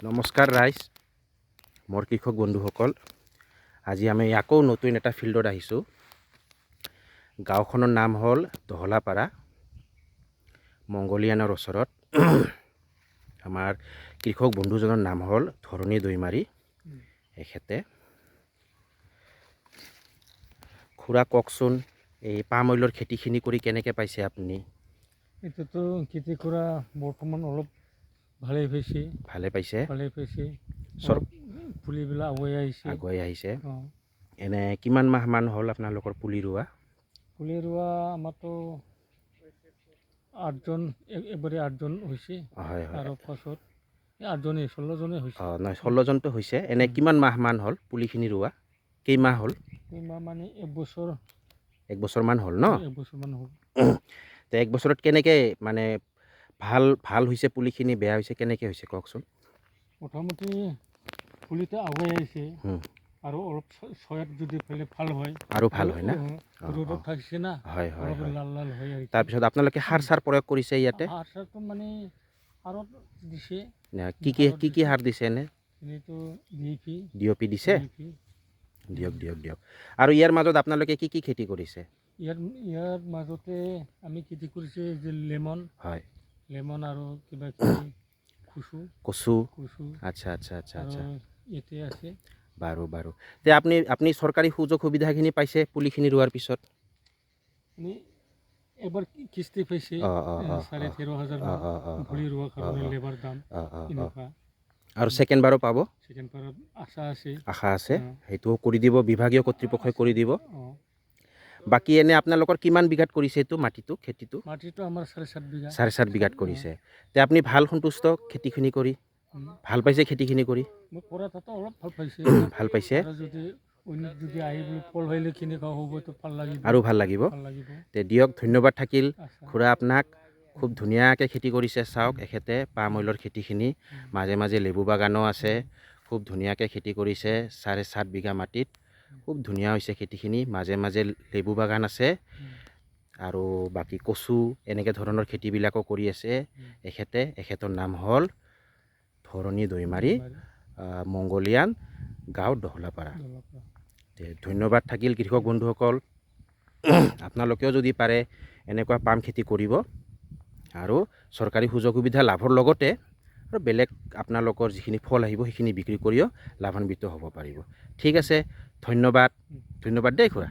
নমস্কাৰ ৰাইজ, মোৰ কৃষক বন্ধুসকল। আজি আমি আকৌ নতুন এটা ফিল্ডত আহিছোঁ। গাঁওখনৰ নাম হ'ল দহলাপাৰা, মংগলিয়ানৰ ওচৰত। আমাৰ কৃষক বন্ধুজনৰ নাম হ'ল ধৰণী দৈমাৰী। এখেতে খুৰা কওকচোন, এই পাম অইলৰ খেতিখিনি কৰি কেনেকৈ পাইছে আপুনি? এতিয়াতো খেতি কৰা বৰ্তমান অলপ ভালেই পাইছে। ভালে পাইছে? অলপ পুলিবিলাক আগুৱাই আহিছে। অঁ, এনে কিমান মাহমান হ'ল আপোনালোকৰ পুলি ৰোৱা? পুলি ৰোৱা আমাৰতো 8জন, এবাৰে 8জন হৈছে। হয় হয়। আৰু পাছত 8জনে 16জনে হৈছে। অঁ, নহয় 16জনটো হৈছে। এনে কিমান মাহমান হ'ল পুলিখিনি ৰোৱা? কেইমাহ হ'ল? কেইমাহ মানে এবছৰ। এক বছৰমান হ'ল ন? এবছৰমান হ'ল। তো এক বছৰত কেনেকৈ মানে ভাল হৈছে পুলিখিনি, বেয়া হৈছে কেনেকৈ হৈছে কওকচোন? মোটামুটি পুলিটো আগুৱাই আহিছে। আৰু অলপ ছয়াত যদি ভাল হয় আৰু ভাল হয় না? ৰ'দত থাকিছে না, হয় হয় অলপ হয়। লাল লাল হৈ আহিছে। তাৰপিছত আপোনালোকে সাৰ চাৰ প্ৰয়োগ কৰিছে ইয়াতে? সাৰ চাৰটো মানে সাৰত দিছে। কি সাৰ দিছে এনে? এনেইতো DAP DAP দিছে? দিয়ক। আৰু ইয়াৰ মাজত আপোনালোকে কি খেতি কৰিছে? ইয়াৰ মাজতে আমি খেতি কৰিছে যে লেমন। হয়। লেমন আৰু কিবা কিবি কচু। কচু। আচ্ছা। আৰু ইয়াতে আছে। বাৰু। তে আপুনি চৰকাৰী সুযোগ সুবিধাখিনি পাইছে পুলিখিনি ৰোৱাৰ পিছত? এবাৰ কিস্তি পাইছে 13,500 মান পুলি ৰোৱাৰ কাৰণে লেবাৰ দাম এনেকুৱা। আৰু ছেকেণ্ড বাৰো পাব? ছেকেণ্ড বাৰত আশা আছে। সেইটো কৰি দিব, বিভাগীয় কৰ্তৃপক্ষই কৰি দিব। অঁ। বাকী এনে আপোনালোকৰ কিমান বিঘাত কৰিছে এইটো খেতিটো? মাটিটো আমাৰ 7.5 বিঘা। 7.5 বিঘাত কৰিছে। তে আপুনি ভাল সন্তুষ্ট খেতিখিনি কৰি? ভাল পাইছে খেতিখিনি কৰি? মই কৰা তাতো অলপ ভাল পাইছে। ভাল পাইছে? আৰু যদি অন্য যদি আহি ফল হ'লে কেনেকুৱা হ'বতো ভাল লাগিব। আৰু ভাল লাগিব। তে দিয়ক, ধন্যবাদ থাকিল খুৰা আপোনাক। খুব ধুনীয়াকৈ খেতি কৰিছে। চাওক এখেতে পাম অইলৰ খেতিখিনি, মাজে মাজে লেবু বাগানো আছে। খুব ধুনীয়াকৈ খেতি কৰিছে 7.5 বিঘা মাটিত। খুব ধুনীয়া হৈছে খেতিখিনি, মাজে মাজে লেবু বাগান আছে। আৰু বাকী কচু এনেকৈ ধৰণৰ খেতিবিলাকো কৰি আছে এখেতৰ নাম হ'ল ধৰণী দৈমাৰী, মংগলিয়ান গাঁও দহলাপাৰা। ধন্যবাদ থাকিল কৃষক বন্ধুসকল। আপোনালোকেও যদি পাৰে এনেকুৱা পাম খেতি কৰিব আৰু চৰকাৰী সুযোগ সুবিধা লাভৰ লগতে আৰু বেলেগ আপোনালোকৰ যিখিনি ফল আহিব সেইখিনি বিক্ৰী কৰিও লাভান্বিত হ'ব পাৰিব। ঠিক আছে, ধন্যবাদ দেই খুৰা।